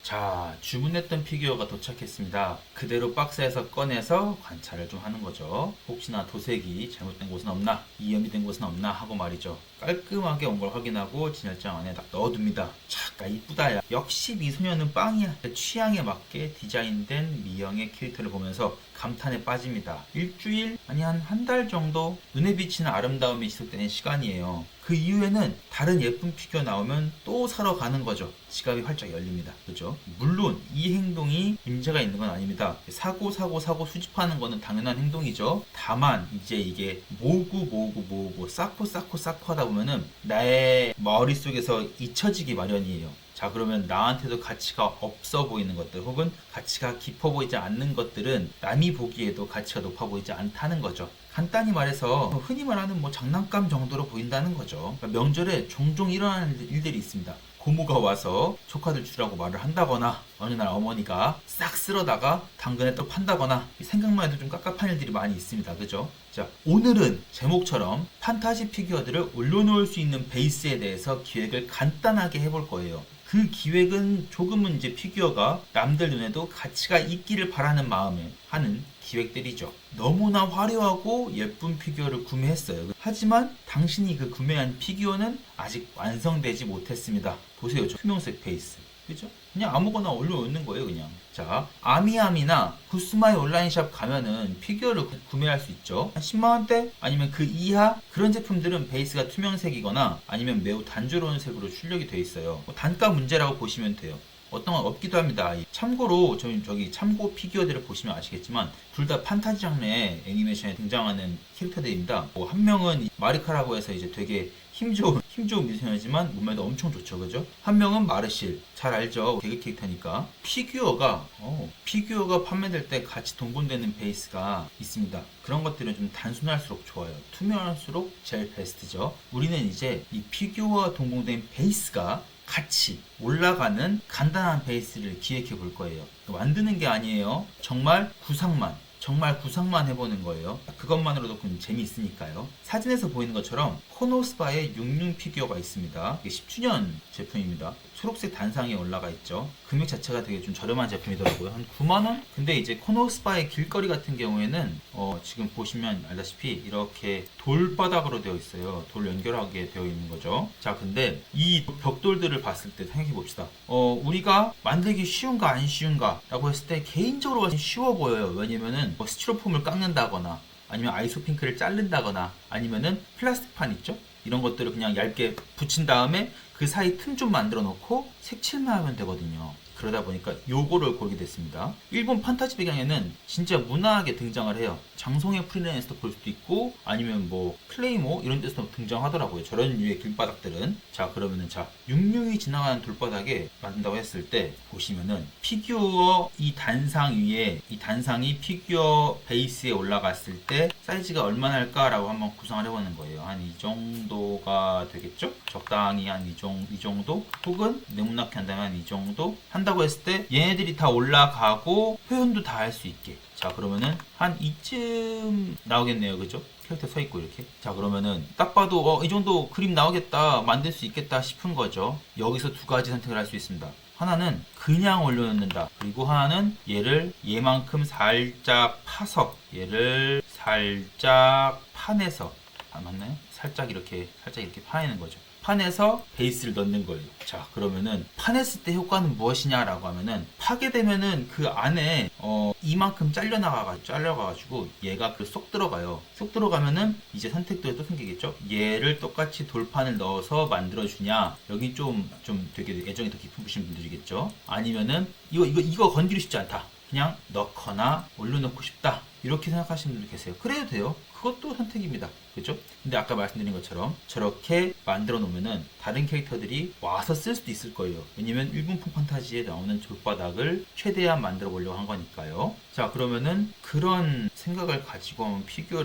자, 주문했던 피규어가 도착했습니다. 그대로 박스에서 꺼내서 관찰을 좀 하는 거죠. 혹시나 도색이 잘못된 곳은 없나, 이염이 된 곳은 없나 하고 말이죠. 깔끔하게 온 걸 확인하고 진열장 안에 딱 넣어둡니다. 자, 이쁘다 야. 역시 미소녀는 빵이야. 취향에 맞게 디자인된 미영의 캐릭터를 보면서 감탄에 빠집니다. 일주일, 아니 한 달 정도 눈에 비치는 아름다움이 지속되는 시간이에요. 그 이후에는 다른 예쁜 피규어 나오면 또 사러 가는 거죠. 지갑이 활짝 열립니다. 그죠? 물론 이 행동이 임자가 있는 건 아닙니다. 사고 수집하는 거는 당연한 행동이죠. 다만 이제 이게 모으고 쌓고 하다 보면은 나의 머릿속에서 잊혀지기 마련이에요. 자, 그러면 나한테도 가치가 없어 보이는 것들 혹은 가치가 깊어 보이지 않는 것들은 남이 보기에도 가치가 높아 보이지 않다는 거죠. 간단히 말해서 흔히 말하는 장난감 정도로 보인다는 거죠. 그러니까 명절에 종종 일어나는 일들이 있습니다. 고모가 와서 조카들 주라고 말을 한다거나 어느 날 어머니가 싹 쓸어다가 당근에 또 판다거나 생각만 해도 좀 깝깝한 일들이 많이 있습니다. 그죠? 자, 오늘은 제목처럼 판타지 피규어들을 올려놓을 수 있는 베이스에 대해서 기획을 간단하게 해볼 거예요. 그 기획은 조금은 이제 피규어가 남들 눈에도 가치가 있기를 바라는 마음에 하는 기획들이죠. 너무나 화려하고 예쁜 피규어를 구매했어요. 하지만 당신이 그 구매한 피규어는 아직 완성되지 못했습니다. 보세요. 저 투명색 베이스. 그죠? 그냥 아무거나 올려놓는 거예요, 그냥. 자, 아미아미나 구스마이 온라인샵 가면은 피규어를 구매할 수 있죠. 한 10만원대? 아니면 그 이하? 그런 제품들은 베이스가 투명색이거나 아니면 매우 단조로운 색으로 출력이 되어 있어요. 단가 문제라고 보시면 돼요. 어떤 건 없기도 합니다. 참고로 저기 참고 피규어들을 보시면 아시겠지만 둘 다 판타지 장르의 애니메이션에 등장하는 캐릭터들입니다. 한 명은 마리카라고 해서 이제 되게 힘 좋은 미소녀지만 몸매도 엄청 좋죠, 그죠? 한 명은 마르실, 잘 알죠? 개그 캐릭터니까. 피규어가 판매될 때 같이 동봉되는 베이스가 있습니다. 그런 것들은 좀 단순할수록 좋아요. 투명할수록 제일 베스트죠. 우리는 이제 이 피규어와 동봉된 베이스가 같이 올라가는 간단한 베이스를 기획해 볼 거예요. 만드는 게 아니에요. 정말 구상만 해보는 거예요. 그것만으로도 재미있으니까요. 사진에서 보이는 것처럼 코노스바의 66 피규어가 있습니다. 이게 10주년 제품입니다. 초록색 단상에 올라가 있죠. 금액 자체가 되게 좀 저렴한 제품이더라고요. 한 9만원? 근데 이제 코노스바의 길거리 같은 경우에는 지금 보시면 알다시피 이렇게 돌바닥으로 되어 있어요. 돌 연결하게 되어 있는 거죠. 자, 근데 이 벽돌들을 봤을 때 생각해 봅시다. 우리가 만들기 쉬운가 안 쉬운가 라고 했을 때 개인적으로 봤을 때 쉬워 보여요. 왜냐면은 스티로폼을 깎는다거나 아니면 아이소핑크를 자른다거나 아니면은 플라스틱판 있죠? 이런 것들을 그냥 얇게 붙인 다음에 그 사이 틈 좀 만들어 놓고 색칠만 하면 되거든요. 그러다 보니까 요거를 고르게 됐습니다. 일본 판타지 배경에는 진짜 문화하게 등장을 해요. 장송의 프리랜서도 볼 수도 있고 아니면 클레이모 이런 데서 등장하더라고요. 저런 류의 길바닥들은. 자, 그러면은 66이 지나가는 돌바닥에 만든다고 했을 때 보시면은 피규어 이 단상 위에 이 단상이 피규어 베이스에 올라갔을 때 사이즈가 얼마나 할까라고 한번 구상을 해보는 거예요. 한 이 정도가 되겠죠? 적당히 한 이 정도? 혹은 네모나게 한다면 이 정도? 한다고 했을 때 얘네들이 다 올라가고 표현도 다 할 수 있게. 자, 그러면은 한 이쯤 나오겠네요. 그죠? 캐릭터 서 있고 이렇게. 자, 그러면은 딱 봐도 이 정도 그림 나오겠다, 만들 수 있겠다 싶은 거죠. 여기서 두 가지 선택을 할 수 있습니다. 하나는 그냥 올려놓는다. 그리고 하나는 얘만큼 살짝 파서 얘를 살짝 파내서, 맞나요? 살짝 이렇게 파내는 거죠. 판에서 베이스를 넣는 거예요. 자, 그러면은 파냈을 때 효과는 무엇이냐라고 하면은 파게 되면은 그 안에 이만큼 잘려가가지고 얘가 쏙 들어가요. 쏙 들어가면은 이제 선택들이 또 생기겠죠. 얘를 똑같이 돌판을 넣어서 만들어주냐. 여기 좀 되게 애정이 더 깊으신 분들이겠죠. 아니면은 이거 건드리고 싶지 않다. 그냥 넣거나 올려놓고 싶다. 이렇게 생각하시는 분들 계세요. 그래도 돼요. 그것도 선택입니다. 그죠? 근데 아까 말씀드린 것처럼 저렇게 만들어 놓으면은 다른 캐릭터들이 와서 쓸 수도 있을 거예요. 왜냐면 일본풍 판타지에 나오는 돌바닥을 최대한 만들어 보려고 한 거니까요. 자, 그러면은 그런 생각을 가지고 피규어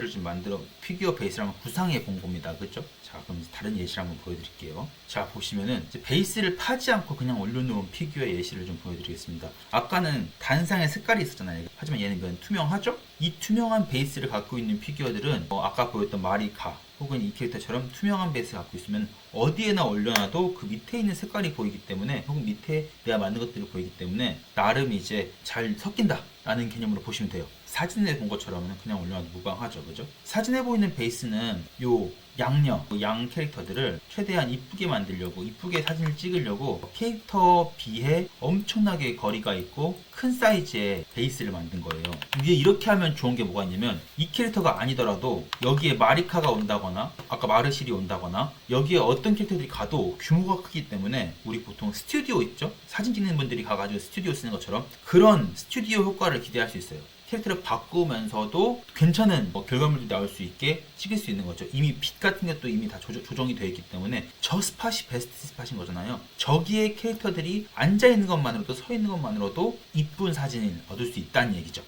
베이스를 한번 구상해 본 겁니다. 그죠? 자, 자, 그럼 이제 다른 예시를 한번 보여드릴게요. 자, 보시면은 이제 베이스를 파지 않고 그냥 올려놓은 피규어의 예시를 좀 보여드리겠습니다. 아까는 단상의 색깔이 있었잖아요. 하지만 얘는 이건 투명하죠? 이 투명한 베이스를 갖고 있는 피규어들은 아까 보였던 마리카 혹은 이 캐릭터처럼 투명한 베이스를 갖고 있으면 어디에나 올려놔도 그 밑에 있는 색깔이 보이기 때문에 혹은 밑에 내가 만든 것들이 보이기 때문에 나름 이제 잘 섞인다 라는 개념으로 보시면 돼요. 사진에 본 것처럼은 그냥 올려놔도 무방하죠, 그죠? 사진에 보이는 베이스는 요 양녀, 양 캐릭터들을 최대한 이쁘게 만들려고, 이쁘게 사진을 찍으려고 캐릭터 비해 엄청나게 거리가 있고 큰 사이즈의 베이스를 만든 거예요. 이게 이렇게 하면 좋은 게 뭐가 있냐면 이 캐릭터가 아니더라도 여기에 마리카가 온다거나 아까 마르실이 온다거나 여기에 어떤 캐릭터들이 가도 규모가 크기 때문에 우리 보통 스튜디오 있죠? 사진 찍는 분들이 가가지고 스튜디오 쓰는 것처럼 그런 스튜디오 효과를 기대할 수 있어요. 캐릭터를 바꾸면서도 괜찮은 결과물이 나올 수 있게 찍을 수 있는 거죠. 이미 빛 같은 것도 이미 다 조정이 되어 있기 때문에 저 스팟이 베스트 스팟인 거잖아요. 저기에 캐릭터들이 앉아있는 것만으로도 서 있는 것만으로도 이쁜 사진을 얻을 수 있다는 얘기죠.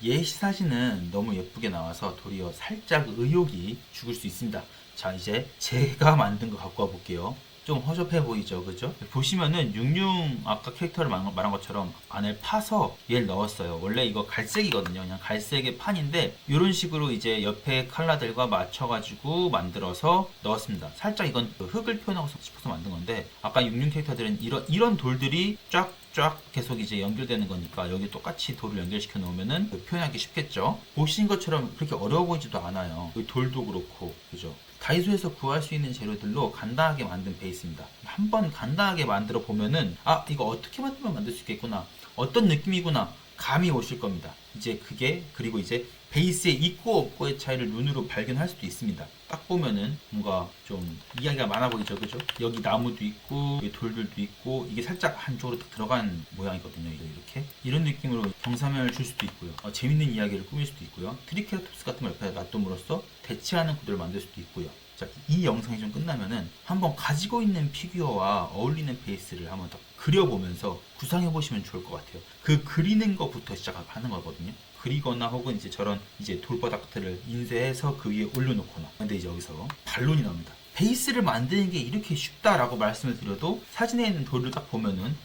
예시 사진은 너무 예쁘게 나와서 도리어 살짝 의욕이 죽을 수 있습니다. 자, 이제 제가 만든 거 갖고 와 볼게요. 좀 허접해 보이죠, 그죠? 보시면은 66 아까 캐릭터를 말한 것처럼 안을 파서 얘를 넣었어요. 원래 이거 갈색이거든요. 그냥 갈색의 판인데 이런 식으로 이제 옆에 컬러들과 맞춰가지고 만들어서 넣었습니다. 살짝 이건 흙을 표현하고 싶어서 만든 건데 아까 66 캐릭터들은 이런 돌들이 쫙 계속 이제 연결되는 거니까 여기 똑같이 돌을 연결시켜 놓으면은 표현하기 쉽겠죠. 보신 것처럼 그렇게 어려워 보이지도 않아요. 돌도 그렇고, 그죠? 다이소에서 구할 수 있는 재료들로 간단하게 만든 베이스입니다. 한번 간단하게 만들어 보면은 이거 어떻게 만들면 만들 수 있겠구나, 어떤 느낌이구나 감이 오실 겁니다. 이제 그리고 이제 베이스의 있고 없고의 차이를 눈으로 발견할 수도 있습니다. 딱 보면은 뭔가 좀 이야기가 많아 보이죠, 그죠? 여기 나무도 있고 여기 돌들도 있고 이게 살짝 한쪽으로 딱 들어간 모양이거든요. 이렇게 이런 느낌으로 경사면을 줄 수도 있고요. 재밌는 이야기를 꾸밀 수도 있고요. 트리케라톱스 같은 걸 옆에 놔둠으로써 대치하는 구도를 만들 수도 있고요. 자, 이 영상이 좀 끝나면은 한번 가지고 있는 피규어와 어울리는 베이스를 한번 더 그려보면서 구상해 보시면 좋을 것 같아요. 그 그리는 것부터 시작하는 거거든요. 그리거나 혹은 이제 저런 이제 돌바닥들을 인쇄해서 그 위에 올려놓거나. 근데 이제 여기서 반론이 나옵니다. 베이스를 만드는 게 이렇게 쉽다라고 말씀을 드려도 사진에 있는 돌을 딱 보면은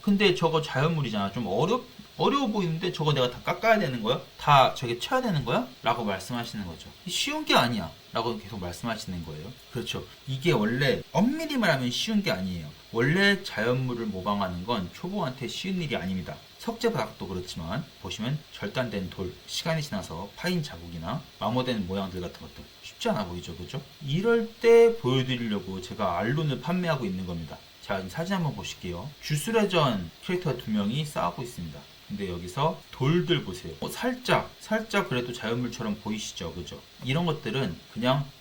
근데 저거 자연물이잖아, 좀 어려워 보이는데 저거 내가 다 깎아야 되는 거야? 다 저게 쳐야 되는 거야? 라고 말씀하시는 거죠. 쉬운 게 아니야 라고 계속 말씀하시는 거예요. 그렇죠. 이게 원래 엄밀히 말하면 쉬운 게 아니에요. 원래 자연물을 모방하는 건 초보한테 쉬운 일이 아닙니다. 석재바닥도 그렇지만 보시면 절단된 돌, 시간이 지나서 파인 자국이나 마모된 모양들 같은 것도 쉽지 않아 보이죠, 그죠? 이럴 때 보여드리려고 제가 알론을 판매하고 있는 겁니다. 자, 사진 한번 보실게요. 주술회전 캐릭터 2명이 싸우고 있습니다. 근데 여기서 돌들 보세요. 살짝 그래도 자연물처럼 보이시죠, 그죠? 이런 것들은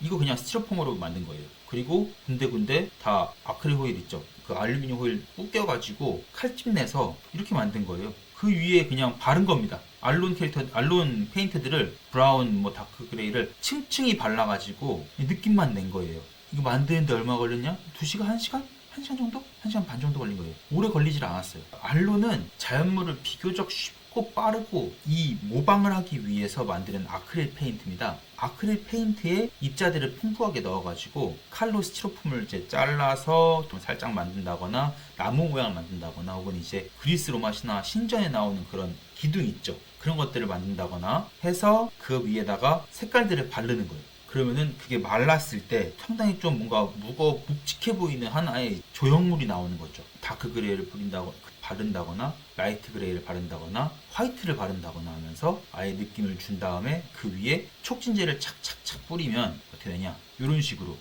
이거 그냥 스티로폼으로 만든 거예요. 그리고 군데군데 다 아크릴 호일 있죠? 그 알루미늄 호일 꾸겨가지고 칼집 내서 이렇게 만든 거예요. 그 위에 그냥 바른 겁니다. 알론 페인트들을 브라운, 다크 그레이를 층층이 발라가지고 느낌만 낸 거예요. 이거 만드는데 얼마 걸렸냐? 2시간, 1시간? 1시간 정도? 1시간 반 정도 걸린 거예요. 오래 걸리질 않았어요. 알론은 자연물을 비교적 쉽고 빠르고 이 모방을 하기 위해서 만드는 아크릴 페인트입니다. 아크릴 페인트에 입자들을 풍부하게 넣어가지고 칼로 스티로폼을 이제 잘라서 좀 살짝 만든다거나 나무 모양을 만든다거나 혹은 이제 그리스 로마시나 신전에 나오는 그런 기둥 있죠. 그런 것들을 만든다거나 해서 그 위에다가 색깔들을 바르는 거예요. 그러면은 그게 말랐을 때 상당히 좀 뭔가 묵직해 보이는 하나의 조형물이 나오는 거죠. 다크 그레이를 바른다거나 라이트 그레이를 바른다거나 화이트를 바른다거나 하면서 아예 느낌을 준 다음에 그 위에 촉진제를 착착착 뿌리면 어떻게 되냐? 이런 식으로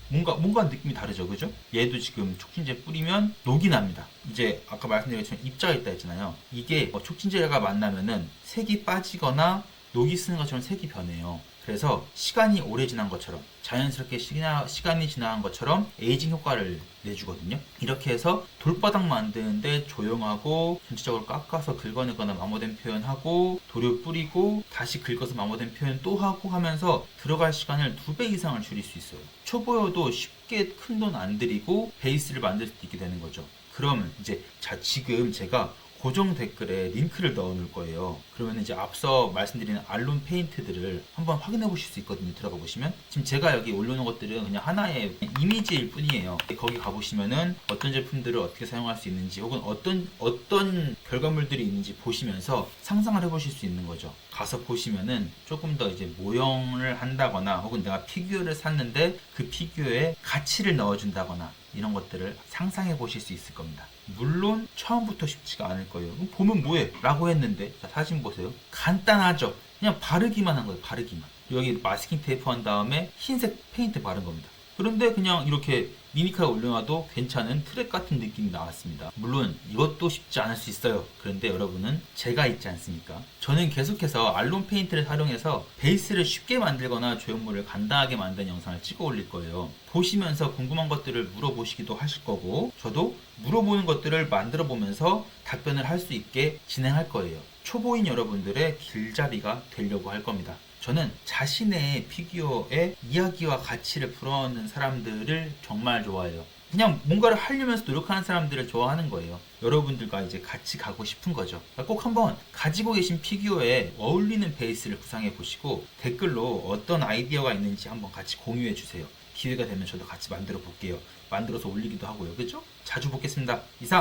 뭔가 느낌이 다르죠, 그죠? 얘도 지금 촉진제 뿌리면 녹이 납니다. 이제 아까 말씀드린 것처럼 입자가 있다 했잖아요. 이게 촉진제가 만나면은 색이 빠지거나 녹이 쓰는 것처럼 색이 변해요. 그래서 시간이 오래 지난 것처럼 자연스럽게 시간이 지난 것처럼 에이징 효과를 내주거든요. 이렇게 해서 돌바닥 만드는데 조용하고 전체적으로 깎아서 긁어내거나 마모된 표현하고 도료 뿌리고 다시 긁어서 마모된 표현 또 하고 하면서 들어갈 시간을 2배 이상을 줄일 수 있어요. 초보여도 쉽게 큰 돈 안 들이고 베이스를 만들 수 있게 되는 거죠. 그러면 이제 지금 제가 고정 댓글에 링크를 넣어 놓을 거예요. 그러면 이제 앞서 말씀드린 알론 페인트들을 한번 확인해 보실 수 있거든요. 들어가 보시면 지금 제가 여기 올려놓은 것들은 그냥 하나의 이미지일 뿐이에요. 거기 가보시면은 어떤 제품들을 어떻게 사용할 수 있는지 혹은 어떤 결과물들이 있는지 보시면서 상상을 해보실 수 있는 거죠. 가서 보시면은 조금 더 이제 모형을 한다거나 혹은 내가 피규어를 샀는데 그 피규어에 가치를 넣어준다거나 이런 것들을 상상해 보실 수 있을 겁니다. 물론 처음부터 쉽지가 않을 거예요. 보면 뭐해? 라고 했는데 자, 사진 보세요. 간단하죠? 그냥 바르기만 한 거예요. 바르기만. 여기 마스킹 테이프 한 다음에 흰색 페인트 바른 겁니다. 그런데 그냥 이렇게 미니카에 올려놔도 괜찮은 트랙 같은 느낌이 나왔습니다. 물론 이것도 쉽지 않을 수 있어요. 그런데 여러분은 제가 있지 않습니까? 저는 계속해서 알론 페인트를 활용해서 베이스를 쉽게 만들거나 조형물을 간단하게 만든 영상을 찍어 올릴 거예요. 보시면서 궁금한 것들을 물어보시기도 하실 거고 저도 물어보는 것들을 만들어 보면서 답변을 할 수 있게 진행할 거예요. 초보인 여러분들의 길잡이가 되려고 할 겁니다. 저는 자신의 피규어의 이야기와 가치를 풀어넣는 사람들을 정말 좋아해요. 그냥 뭔가를 하려면서 노력하는 사람들을 좋아하는 거예요. 여러분들과 이제 같이 가고 싶은 거죠. 꼭 한번 가지고 계신 피규어에 어울리는 베이스를 구상해 보시고 댓글로 어떤 아이디어가 있는지 한번 같이 공유해 주세요. 기회가 되면 저도 같이 만들어 볼게요. 만들어서 올리기도 하고요. 그죠? 자주 보겠습니다. 이상